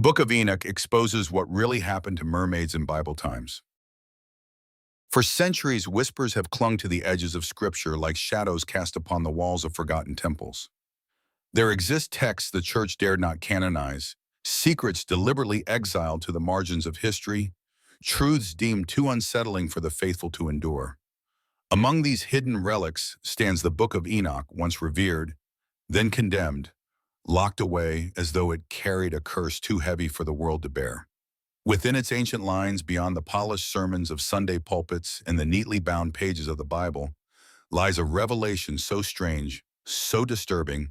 Book of Enoch exposes what really happened to mermaids in Bible times. For centuries, whispers have clung to the edges of Scripture like shadows cast upon the walls of forgotten temples. There exist texts the church dared not canonize, secrets deliberately exiled to the margins of history, truths deemed too unsettling for the faithful to endure. Among these hidden relics stands the Book of Enoch, once revered, then condemned, locked away as though it carried a curse too heavy for the world to bear. Within its ancient lines, beyond the polished sermons of Sunday pulpits and the neatly bound pages of the Bible, lies a revelation so strange, so disturbing,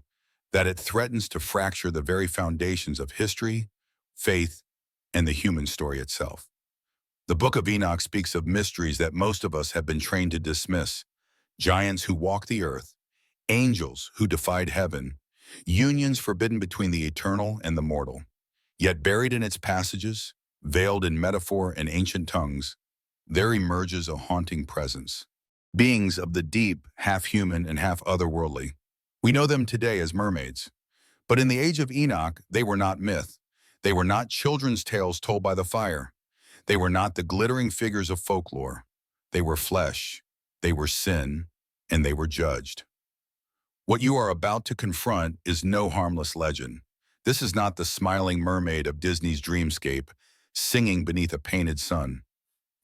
that it threatens to fracture the very foundations of history, faith, and the human story itself. The Book of Enoch speaks of mysteries that most of us have been trained to dismiss: giants who walk the earth, angels who defied heaven, unions forbidden between the eternal and the mortal. Yet buried in its passages, veiled in metaphor and ancient tongues, there emerges a haunting presence. Beings of the deep, half human and half otherworldly. We know them today as mermaids. But in the age of Enoch, they were not myth. They were not children's tales told by the fire. They were not the glittering figures of folklore. They were flesh, they were sin, and they were judged. What you are about to confront is no harmless legend. This is not the smiling mermaid of Disney's dreamscape, singing beneath a painted sun.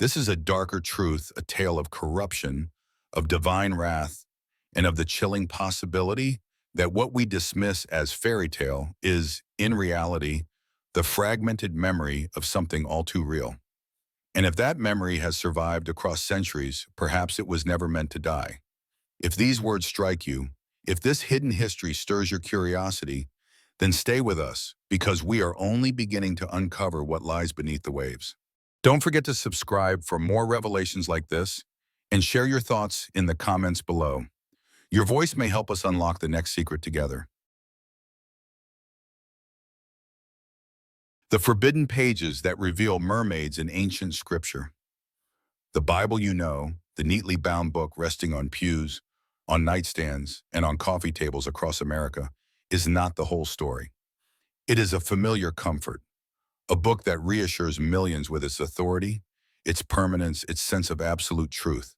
This is a darker truth, a tale of corruption, of divine wrath, and of the chilling possibility that what we dismiss as fairy tale is, in reality, the fragmented memory of something all too real. And if that memory has survived across centuries, perhaps it was never meant to die. If these words strike you, if this hidden history stirs your curiosity, then stay with us, because we are only beginning to uncover what lies beneath the waves. Don't forget to subscribe for more revelations like this, and share your thoughts in the comments below. Your voice may help us unlock the next secret together. The forbidden pages that reveal mermaids in ancient scripture. The Bible you know, the neatly bound book resting on pews, on nightstands, and on coffee tables across America, is not the whole story. It is a familiar comfort, a book that reassures millions with its authority, its permanence, its sense of absolute truth.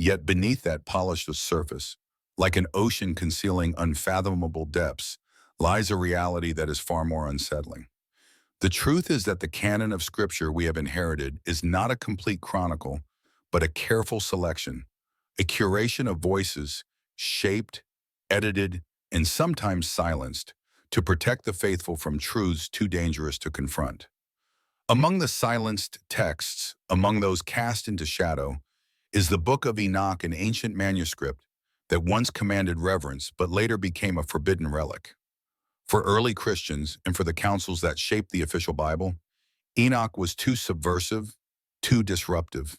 Yet beneath that polished surface, like an ocean concealing unfathomable depths, lies a reality that is far more unsettling. The truth is that the canon of Scripture we have inherited is not a complete chronicle, but a careful selection, a curation of voices shaped, edited, and sometimes silenced to protect the faithful from truths too dangerous to confront. Among the silenced texts, among those cast into shadow, is the Book of Enoch, an ancient manuscript that once commanded reverence but later became a forbidden relic. For early Christians and for the councils that shaped the official Bible, Enoch was too subversive, too disruptive,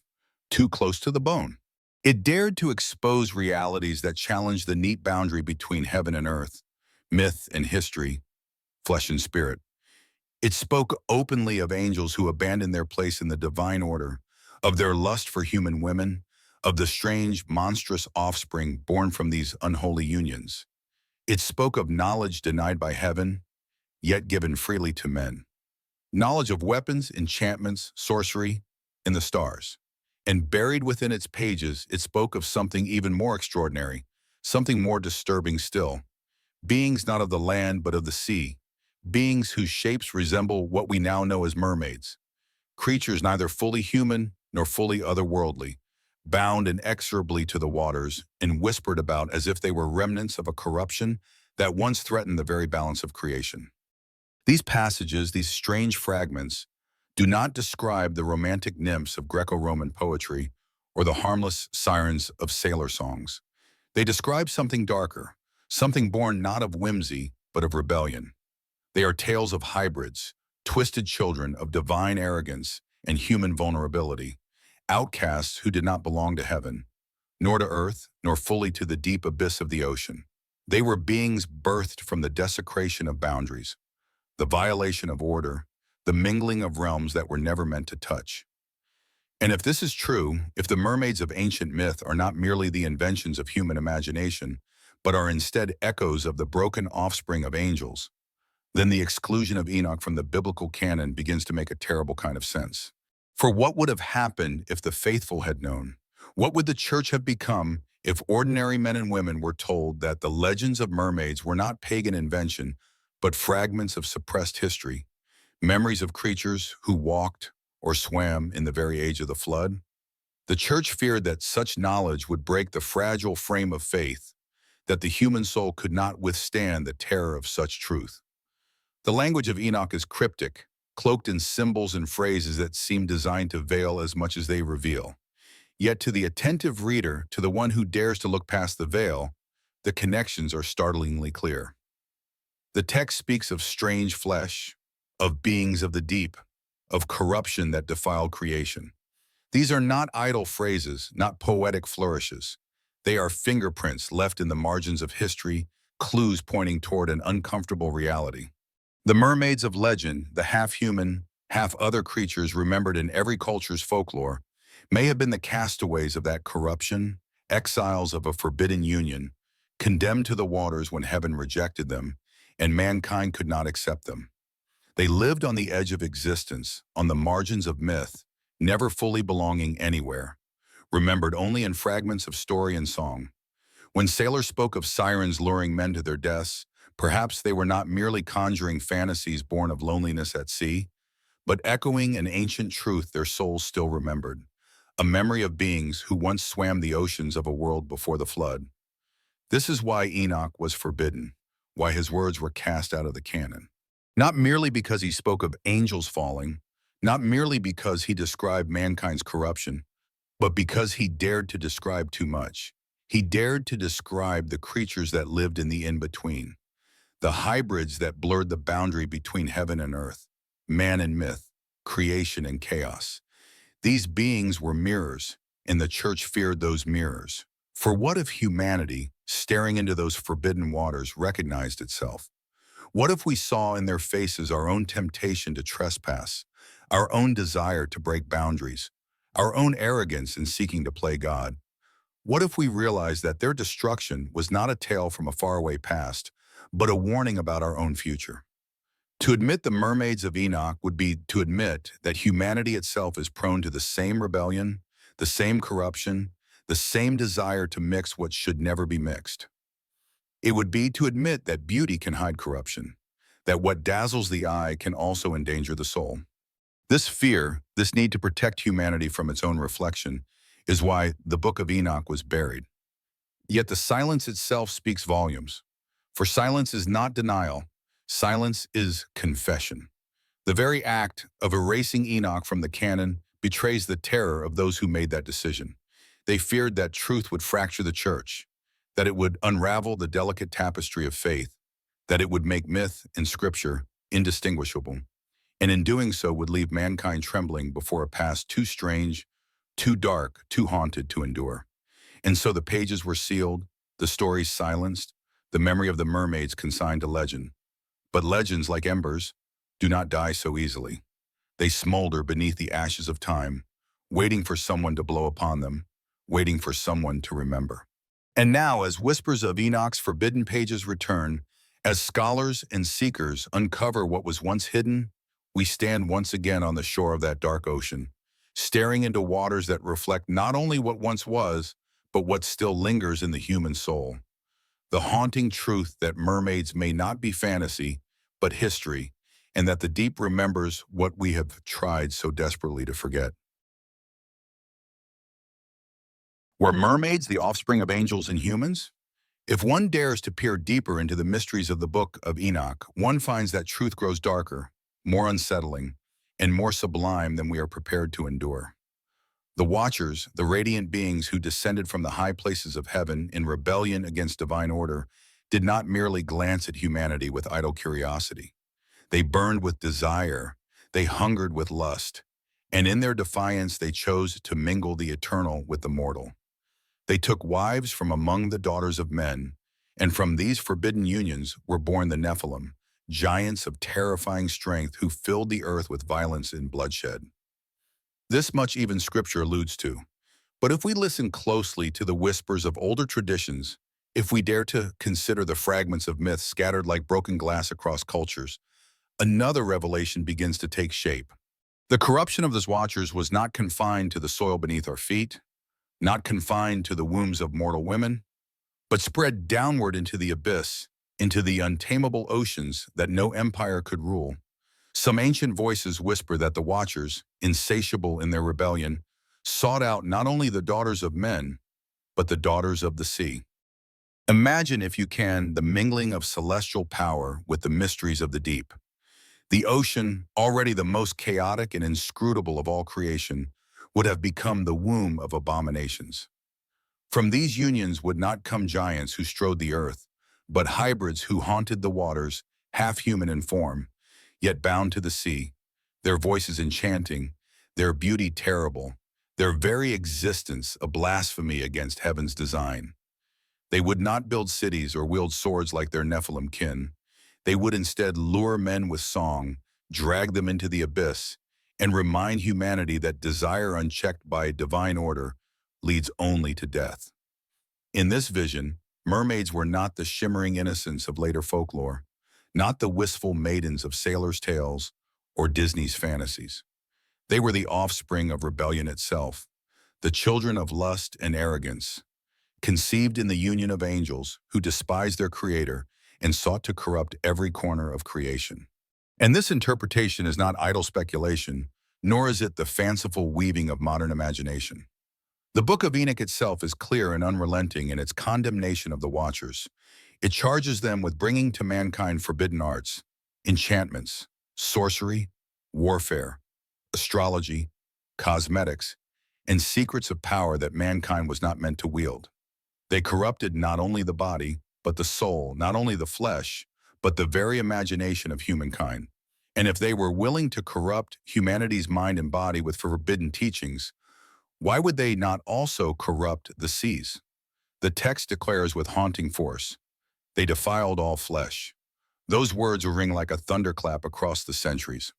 too close to the bone. It dared to expose realities that challenged the neat boundary between heaven and earth, myth and history, flesh and spirit. It spoke openly of angels who abandoned their place in the divine order, of their lust for human women, of the strange, monstrous offspring born from these unholy unions. It spoke of knowledge denied by heaven, yet given freely to men. Knowledge of weapons, enchantments, sorcery, and the stars. And buried within its pages, it spoke of something even more extraordinary, something more disturbing still. Beings not of the land but of the sea, beings whose shapes resemble what we now know as mermaids. Creatures neither fully human nor fully otherworldly, bound inexorably to the waters and whispered about as if they were remnants of a corruption that once threatened the very balance of creation. These passages, these strange fragments, do not describe the romantic nymphs of Greco-Roman poetry or the harmless sirens of sailor songs. They describe something darker, something born not of whimsy but of rebellion. They are tales of hybrids, twisted children of divine arrogance and human vulnerability, outcasts who did not belong to heaven, nor to earth, nor fully to the deep abyss of the ocean. They were beings birthed from the desecration of boundaries, the violation of order, the mingling of realms that were never meant to touch. And if this is true, if the mermaids of ancient myth are not merely the inventions of human imagination, but are instead echoes of the broken offspring of angels, then the exclusion of Enoch from the biblical canon begins to make a terrible kind of sense. For what would have happened if the faithful had known? What would the church have become if ordinary men and women were told that the legends of mermaids were not pagan invention, but fragments of suppressed history, memories of creatures who walked or swam in the very age of the flood? The church feared that such knowledge would break the fragile frame of faith, that the human soul could not withstand the terror of such truth. The language of Enoch is cryptic, cloaked in symbols and phrases that seem designed to veil as much as they reveal. Yet to the attentive reader, to the one who dares to look past the veil, the connections are startlingly clear. The text speaks of strange flesh, of beings of the deep, of corruption that defiled creation. These are not idle phrases, not poetic flourishes. They are fingerprints left in the margins of history, clues pointing toward an uncomfortable reality. The mermaids of legend, the half-human, half-other creatures remembered in every culture's folklore, may have been the castaways of that corruption, exiles of a forbidden union, condemned to the waters when heaven rejected them, and mankind could not accept them. They lived on the edge of existence, on the margins of myth, never fully belonging anywhere, remembered only in fragments of story and song. When sailors spoke of sirens luring men to their deaths, perhaps they were not merely conjuring fantasies born of loneliness at sea, but echoing an ancient truth their souls still remembered, a memory of beings who once swam the oceans of a world before the flood. This is why Enoch was forbidden, why his words were cast out of the canon. Not merely because he spoke of angels falling, not merely because he described mankind's corruption, but because he dared to describe too much. He dared to describe the creatures that lived in the in-between, the hybrids that blurred the boundary between heaven and earth, man and myth, creation and chaos. These beings were mirrors, and the church feared those mirrors. For what if humanity, staring into those forbidden waters, recognized itself? What if we saw in their faces our own temptation to trespass, our own desire to break boundaries, our own arrogance in seeking to play God? What if we realized that their destruction was not a tale from a faraway past, but a warning about our own future? To admit the mermaids of Enoch would be to admit that humanity itself is prone to the same rebellion, the same corruption, the same desire to mix what should never be mixed. It would be to admit that beauty can hide corruption, that what dazzles the eye can also endanger the soul. This fear, this need to protect humanity from its own reflection, is why the book of Enoch was buried. Yet the silence itself speaks volumes. For silence is not denial, silence is confession. The very act of erasing Enoch from the canon betrays the terror of those who made that decision. They feared that truth would fracture the church, that it would unravel the delicate tapestry of faith, that it would make myth and scripture indistinguishable, and in doing so would leave mankind trembling before a past too strange, too dark, too haunted to endure. And so the pages were sealed, the stories silenced, the memory of the mermaids consigned to legend. But legends, like embers, do not die so easily. They smolder beneath the ashes of time, waiting for someone to blow upon them, waiting for someone to remember. And now, as whispers of Enoch's forbidden pages return, as scholars and seekers uncover what was once hidden, we stand once again on the shore of that dark ocean, staring into waters that reflect not only what once was, but what still lingers in the human soul. The haunting truth that mermaids may not be fantasy, but history, and that the deep remembers what we have tried so desperately to forget. Were mermaids the offspring of angels and humans? If one dares to peer deeper into the mysteries of the book of Enoch, one finds that truth grows darker, more unsettling, and more sublime than we are prepared to endure. The Watchers, the radiant beings who descended from the high places of heaven in rebellion against divine order, did not merely glance at humanity with idle curiosity. They burned with desire, they hungered with lust, and in their defiance they chose to mingle the eternal with the mortal. They took wives from among the daughters of men, and from these forbidden unions were born the Nephilim, giants of terrifying strength who filled the earth with violence and bloodshed. This much even Scripture alludes to. But if we listen closely to the whispers of older traditions, If we dare to consider the fragments of myth scattered like broken glass across cultures, another revelation begins to take shape. The corruption of those watchers was not confined to the soil beneath our feet, not confined to the wombs of mortal women, but spread downward into the abyss, into the untamable oceans that no empire could rule. Some ancient voices whisper that the watchers, insatiable in their rebellion, sought out not only the daughters of men, but the daughters of the sea. Imagine, if you can, the mingling of celestial power with the mysteries of the deep. The ocean, already the most chaotic and inscrutable of all creation, would have become the womb of abominations. From these unions would not come giants who strode the earth, but hybrids who haunted the waters, half human in form, yet bound to the sea, their voices enchanting, their beauty terrible, their very existence a blasphemy against heaven's design. They would not build cities or wield swords like their Nephilim kin. They would instead lure men with song, drag them into the abyss, and remind humanity that desire unchecked by divine order leads only to death. In this vision, mermaids were not the shimmering innocence of later folklore, not the wistful maidens of sailors' tales or Disney's fantasies. They were the offspring of rebellion itself, the children of lust and arrogance, conceived in the union of angels who despised their creator and sought to corrupt every corner of creation. And this interpretation is not idle speculation, nor is it the fanciful weaving of modern imagination. The book of Enoch itself is clear and unrelenting in its condemnation of the watchers. It charges them with bringing to mankind forbidden arts, enchantments, sorcery, warfare, astrology, cosmetics, and secrets of power that mankind was not meant to wield. They corrupted not only the body, but the soul, not only the flesh, but the very imagination of humankind. And if they were willing to corrupt humanity's mind and body with forbidden teachings, why would they not also corrupt the seas? The text declares with haunting force, "They defiled all flesh." Those words will ring like a thunderclap across the centuries.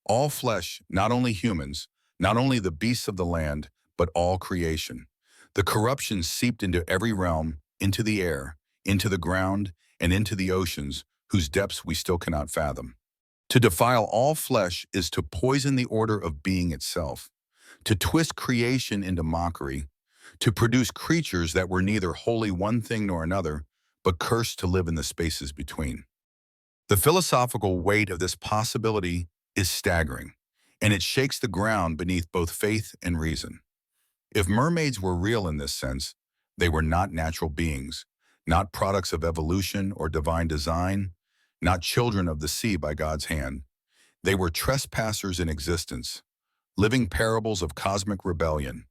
All flesh, not only humans, not only the beasts of the land, but all creation. The corruption seeped into every realm, into the air, into the ground, and into the oceans, whose depths we still cannot fathom. To defile all flesh is to poison the order of being itself, to twist creation into mockery, to produce creatures that were neither wholly one thing nor another, but cursed to live in the spaces between. The philosophical weight of this possibility is staggering, and it shakes the ground beneath both faith and reason. If mermaids were real in this sense, they were not natural beings, not products of evolution or divine design, not children of the sea by God's hand. They were trespassers in existence, living parables of cosmic rebellion,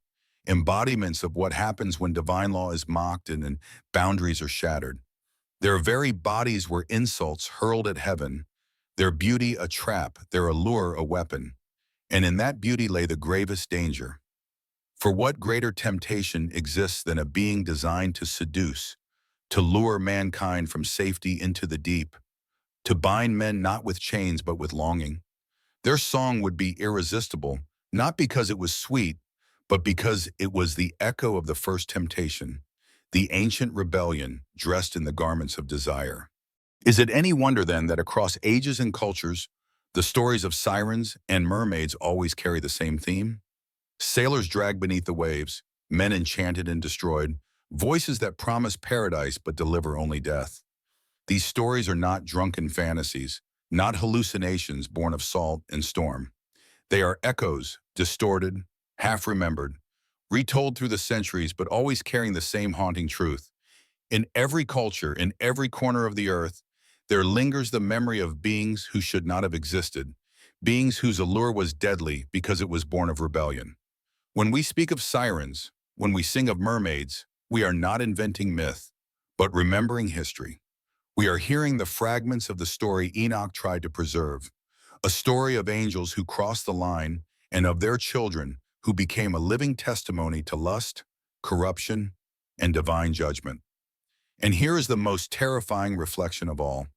embodiments of what happens when divine law is mocked and boundaries are shattered. Their very bodies were insults hurled at heaven, their beauty a trap, their allure a weapon. And in that beauty lay the gravest danger. For what greater temptation exists than a being designed to seduce, to lure mankind from safety into the deep, to bind men not with chains but with longing? Their song would be irresistible, not because it was sweet, but because it was the echo of the first temptation, the ancient rebellion dressed in the garments of desire. Is it any wonder then that across ages and cultures, the stories of sirens and mermaids always carry the same theme? Sailors dragged beneath the waves, men enchanted and destroyed, voices that promise paradise but deliver only death. These stories are not drunken fantasies, not hallucinations born of salt and storm. They are echoes, distorted, half-remembered, retold through the centuries but always carrying the same haunting truth. In every culture, in every corner of the earth, there lingers the memory of beings who should not have existed, beings whose allure was deadly because it was born of rebellion. When we speak of sirens, when we sing of mermaids, we are not inventing myth, but remembering history. We are hearing the fragments of the story Enoch tried to preserve, a story of angels who crossed the line and of their children who became a living testimony to lust, corruption, and divine judgment. And here is the most terrifying reflection of all.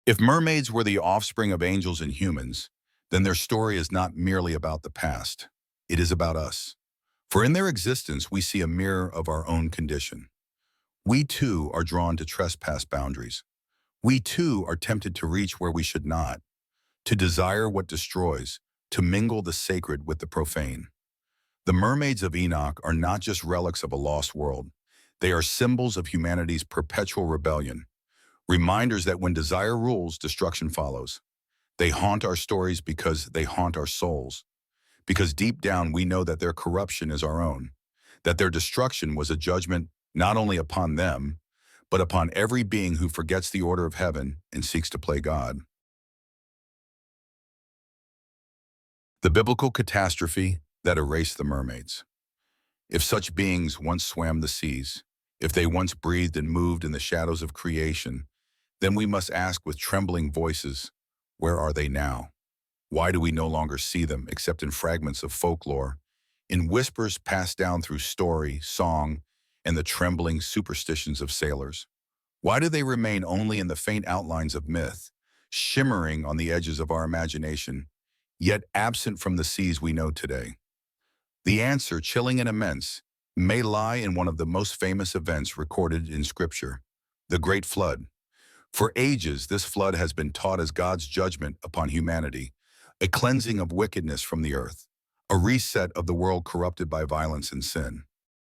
If mermaids were the offspring of angels and humans, then their story is not merely about the past. It is about us. For in their existence, we see a mirror of our own condition. We too are drawn to trespass boundaries. We too are tempted to reach where we should not, to desire what destroys, to mingle the sacred with the profane. The mermaids of Enoch are not just relics of a lost world. They are symbols of humanity's perpetual rebellion, reminders that when desire rules, destruction follows. They haunt our stories because they haunt our souls, because deep down we know that their corruption is our own, that their destruction was a judgment not only upon them, but upon every being who forgets the order of heaven and seeks to play God. The biblical catastrophe that erased the mermaids. If such beings once swam the seas, if they once breathed and moved in the shadows of creation, then we must ask with trembling voices, where are they now? Why do we no longer see them except in fragments of folklore, in whispers passed down through story, song, and the trembling superstitions of sailors? Why do they remain only in the faint outlines of myth, shimmering on the edges of our imagination, yet absent from the seas we know today? The answer, chilling and immense, may lie in one of the most famous events recorded in Scripture, the Great Flood. For ages, this flood has been taught as God's judgment upon humanity, a cleansing of wickedness from the earth, a reset of the world corrupted by violence and sin.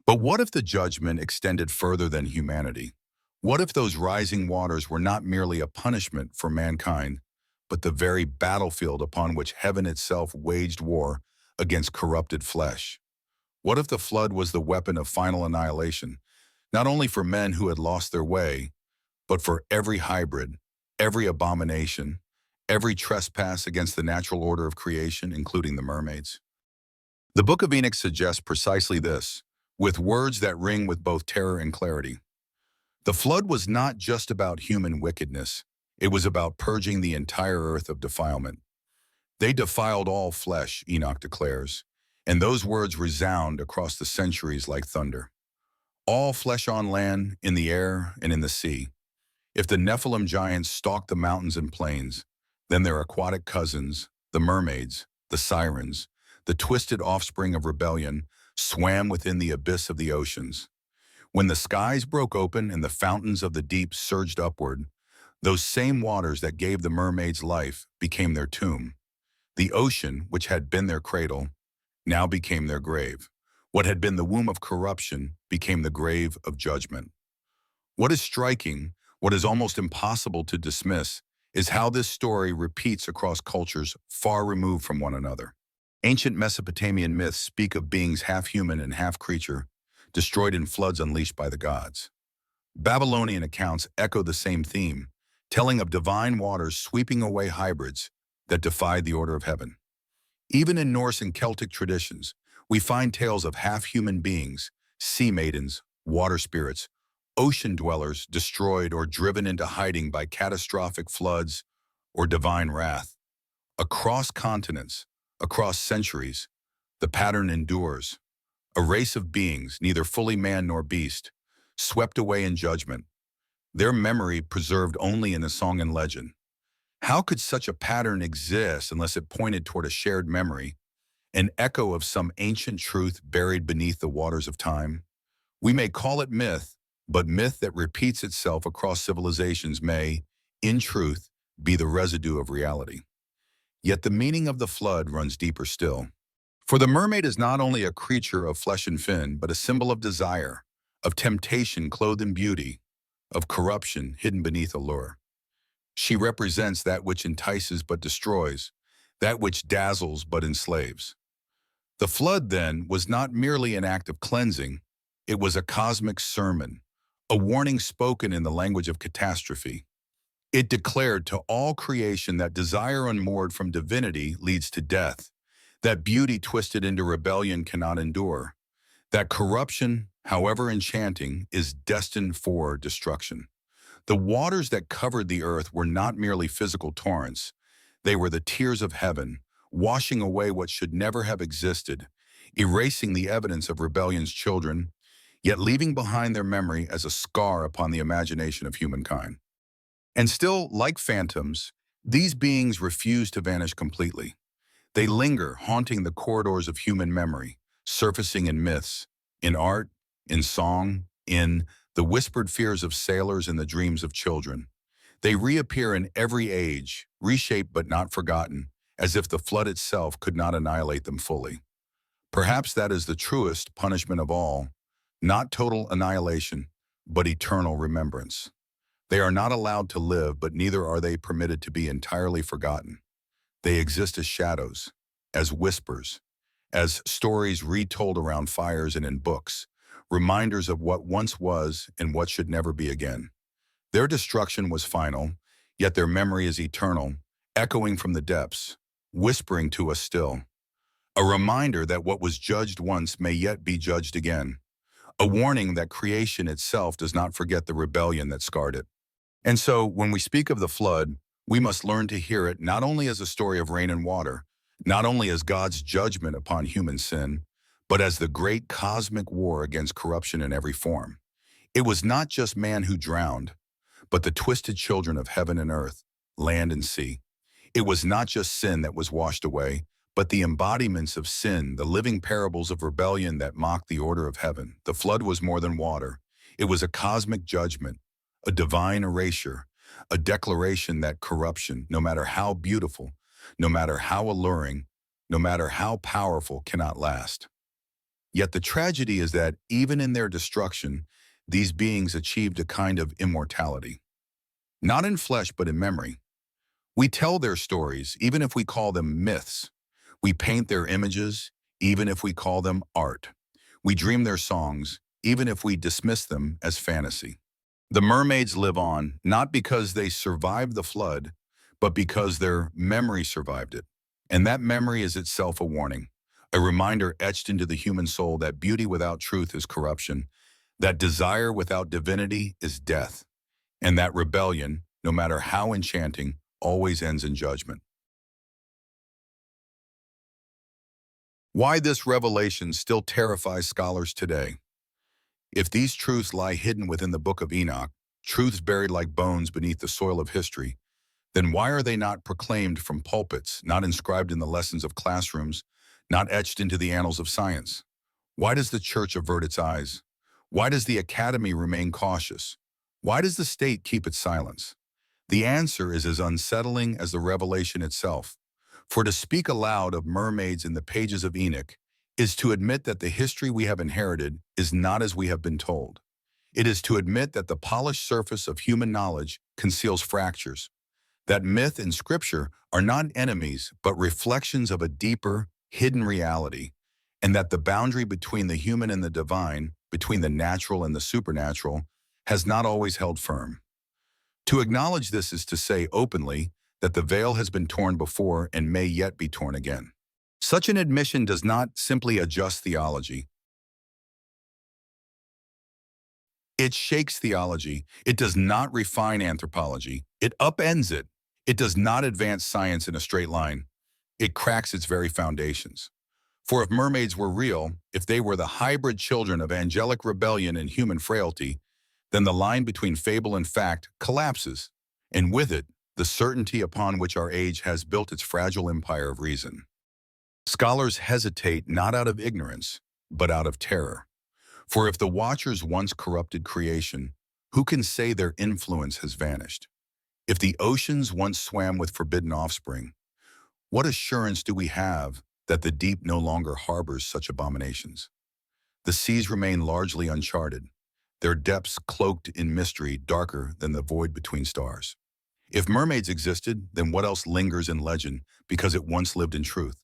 But what if the judgment extended further than humanity? What if those rising waters were not merely a punishment for mankind, but the very battlefield upon which heaven itself waged war against corrupted flesh? What if the flood was the weapon of final annihilation, not only for men who had lost their way, but for every hybrid, every abomination, every trespass against the natural order of creation, including the mermaids? The Book of Enoch suggests precisely this, with words that ring with both terror and clarity. The flood was not just about human wickedness, it was about purging the entire earth of defilement. They defiled all flesh, Enoch declares, and those words resound across the centuries like thunder. All flesh on land, in the air, and in the sea. If the Nephilim giants stalked the mountains and plains, then their aquatic cousins, the mermaids, the sirens, the twisted offspring of rebellion, swam within the abyss of the oceans. When the skies broke open and the fountains of the deep surged upward, those same waters that gave the mermaids life became their tomb. The ocean, which had been their cradle, now became their grave. What had been the womb of corruption became the grave of judgment. What is striking, what is almost impossible to dismiss, is how this story repeats across cultures far removed from one another. Ancient Mesopotamian myths speak of beings half human and half creature, destroyed in floods unleashed by the gods. Babylonian accounts echo the same theme, telling of divine waters sweeping away hybrids that defied the order of heaven. Even in Norse and Celtic traditions, we find tales of half-human beings, sea maidens, water spirits, ocean dwellers destroyed or driven into hiding by catastrophic floods or divine wrath. Across continents, across centuries, the pattern endures. A race of beings, neither fully man nor beast, swept away in judgment, their memory preserved only in the song and legend. How could such a pattern exist unless it pointed toward a shared memory, an echo of some ancient truth buried beneath the waters of time? We may call it myth, but myth that repeats itself across civilizations may, in truth, be the residue of reality. Yet the meaning of the flood runs deeper still. For the mermaid is not only a creature of flesh and fin, but a symbol of desire, of temptation clothed in beauty, of corruption hidden beneath allure. She represents that which entices but destroys, that which dazzles but enslaves. The flood, then, was not merely an act of cleansing, it was a cosmic sermon, a warning spoken in the language of catastrophe. It declared to all creation that desire unmoored from divinity leads to death, that beauty twisted into rebellion cannot endure, that corruption, however enchanting, is destined for destruction. The waters that covered the earth were not merely physical torrents. They were the tears of heaven, washing away what should never have existed, erasing the evidence of rebellion's children, yet leaving behind their memory as a scar upon the imagination of humankind. And still, like phantoms, these beings refuse to vanish completely. They linger, haunting the corridors of human memory, surfacing in myths, in art, in song, in the whispered fears of sailors and the dreams of children. They reappear in every age, reshaped but not forgotten, as if the flood itself could not annihilate them fully. Perhaps that is the truest punishment of all, not total annihilation, but eternal remembrance. They are not allowed to live, but neither are they permitted to be entirely forgotten. They exist as shadows, as whispers, as stories retold around fires and in books, reminders of what once was and what should never be again. Their destruction was final, yet their memory is eternal, echoing from the depths, whispering to us still. A reminder that what was judged once may yet be judged again. A warning that creation itself does not forget the rebellion that scarred it. And so, when we speak of the flood, we must learn to hear it not only as a story of rain and water, not only as God's judgment upon human sin, but as the great cosmic war against corruption in every form. It was not just man who drowned, but the twisted children of heaven and earth, land and sea. It was not just sin that was washed away, but the embodiments of sin, the living parables of rebellion that mocked the order of heaven. The flood was more than water. It was a cosmic judgment, a divine erasure, a declaration that corruption, no matter how beautiful, no matter how alluring, no matter how powerful, cannot last. Yet the tragedy is that even in their destruction, these beings achieved a kind of immortality. Not in flesh, but in memory. We tell their stories, even if we call them myths. We paint their images, even if we call them art. We dream their songs, even if we dismiss them as fantasy. The mermaids live on, not because they survived the flood, but because their memory survived it. And that memory is itself a warning, a reminder etched into the human soul that beauty without truth is corruption, that desire without divinity is death, and that rebellion, no matter how enchanting, always ends in judgment. Why this revelation still terrifies scholars today. If these truths lie hidden within the book of Enoch, truths buried like bones beneath the soil of history, then why are they not proclaimed from pulpits, not inscribed in the lessons of classrooms, not etched into the annals of science? Why does the church avert its eyes? Why does the academy remain cautious? Why does the state keep its silence? The answer is as unsettling as the revelation itself. For to speak aloud of mermaids in the pages of Enoch is to admit that the history we have inherited is not as we have been told. It is to admit that the polished surface of human knowledge conceals fractures, that myth and scripture are not enemies but reflections of a deeper, hidden reality, and that the boundary between the human and the divine, between the natural and the supernatural, has not always held firm. To acknowledge this is to say openly that the veil has been torn before and may yet be torn again. Such an admission does not simply adjust theology. It shakes theology. It does not refine anthropology. It upends it. It does not advance science in a straight line. It cracks its very foundations. For if mermaids were real, if they were the hybrid children of angelic rebellion and human frailty, then the line between fable and fact collapses, and with it, the certainty upon which our age has built its fragile empire of reason. Scholars hesitate not out of ignorance, but out of terror. For if the Watchers once corrupted creation, who can say their influence has vanished? If the oceans once swam with forbidden offspring, what assurance do we have that the deep no longer harbors such abominations? The seas remain largely uncharted, their depths cloaked in mystery darker than the void between stars. If mermaids existed, then what else lingers in legend because it once lived in truth?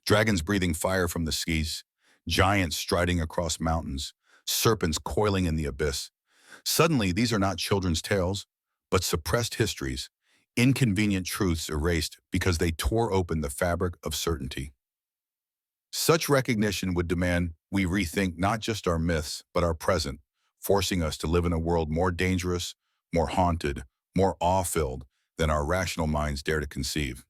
Dragons breathing fire from the seas, giants striding across mountains, serpents coiling in the abyss. Suddenly, these are not children's tales, but suppressed histories, inconvenient truths erased because they tore open the fabric of certainty. Such recognition would demand we rethink not just our myths, but our present, forcing us to live in a world more dangerous, more haunted, more awe-filled than our rational minds dare to conceive.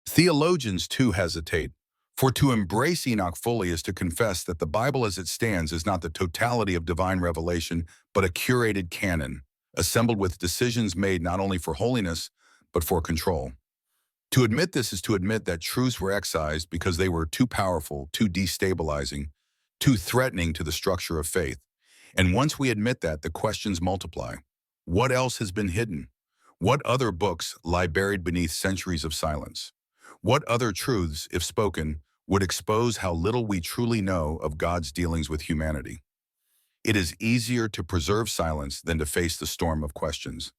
Theologians, too, hesitate. For to embrace Enoch fully is to confess that the Bible as it stands is not the totality of divine revelation, but a curated canon, assembled with decisions made not only for holiness, but for control. To admit this is to admit that truths were excised because they were too powerful, too destabilizing, too threatening to the structure of faith. And once we admit that, the questions multiply. What else has been hidden? What other books lie buried beneath centuries of silence? What other truths, if spoken, would expose how little we truly know of God's dealings with humanity? It is easier to preserve silence than to face the storm of questions.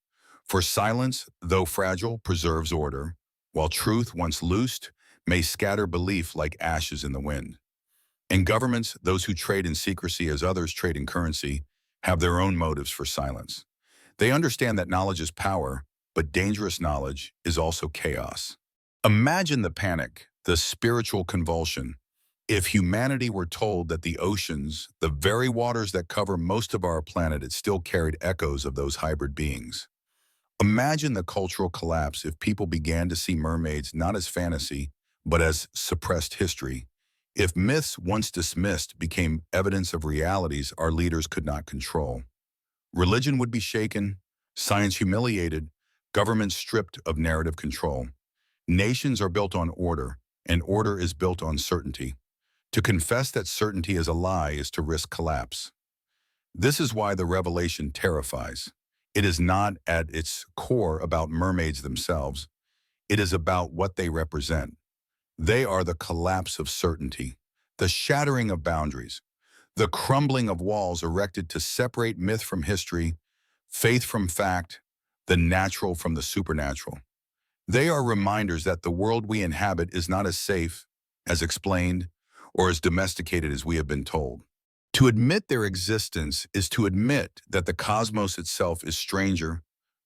For silence, though fragile, preserves order, while truth, once loosed, may scatter belief like ashes in the wind. And governments, those who trade in secrecy as others trade in currency, have their own motives for silence. They understand that knowledge is power, but dangerous knowledge is also chaos. Imagine the panic, the spiritual convulsion, if humanity were told that the oceans, the very waters that cover most of our planet, it still carried echoes of those hybrid beings. Imagine the cultural collapse if people began to see mermaids not as fantasy, but as suppressed history. If myths once dismissed became evidence of realities our leaders could not control. Religion would be shaken, science humiliated, governments stripped of narrative control. Nations are built on order, and order is built on certainty. To confess that certainty is a lie is to risk collapse. This is why the revelation terrifies. It is not at its core about mermaids themselves. It is about what they represent. They are the collapse of certainty, the shattering of boundaries, the crumbling of walls erected to separate myth from history, faith from fact, the natural from the supernatural. They are reminders that the world we inhabit is not as safe, as explained, or as domesticated as we have been told. To admit their existence is to admit that the cosmos itself is stranger,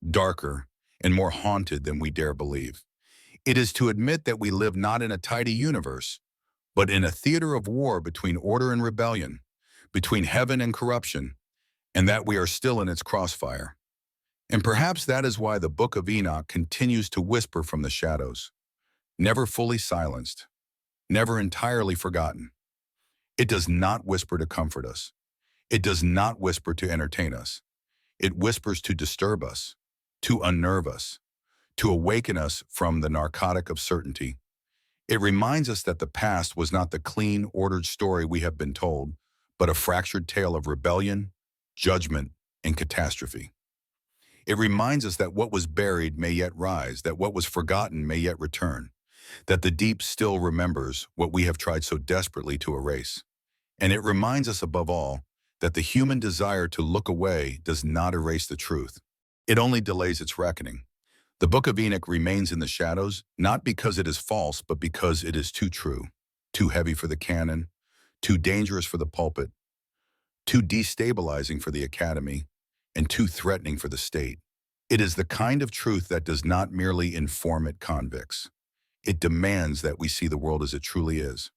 darker, and more haunted than we dare believe. It is to admit that we live not in a tidy universe, but in a theater of war between order and rebellion, between heaven and corruption, and that we are still in its crossfire. And perhaps that is why the book of Enoch continues to whisper from the shadows, never fully silenced, never entirely forgotten. It does not whisper to comfort us. It does not whisper to entertain us. It whispers to disturb us, to unnerve us, to awaken us from the narcotic of certainty. It reminds us that the past was not the clean, ordered story we have been told, but a fractured tale of rebellion, judgment, and catastrophe. It reminds us that what was buried may yet rise, that what was forgotten may yet return, that the deep still remembers what we have tried so desperately to erase. And it reminds us above all that the human desire to look away does not erase the truth. It only delays its reckoning. The book of Enoch remains in the shadows, not because it is false, but because it is too true, too heavy for the canon, too dangerous for the pulpit, too destabilizing for the academy, and too threatening for the state. It is the kind of truth that does not merely inform, it convicts. It demands that we see the world as it truly is.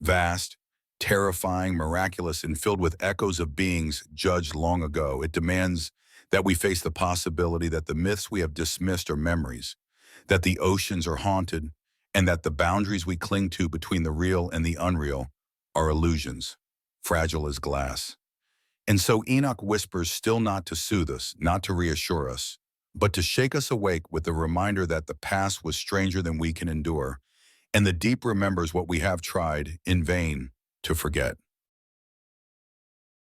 Vast, terrifying, miraculous, and filled with echoes of beings judged long ago. It demands that we face the possibility that the myths we have dismissed are memories, that the oceans are haunted, and that the boundaries we cling to between the real and the unreal are illusions, fragile as glass. And so Enoch whispers still not to soothe us, not to reassure us, but to shake us awake with the reminder that the past was stranger than we can endure, and the deep remembers what we have tried, in vain, to forget.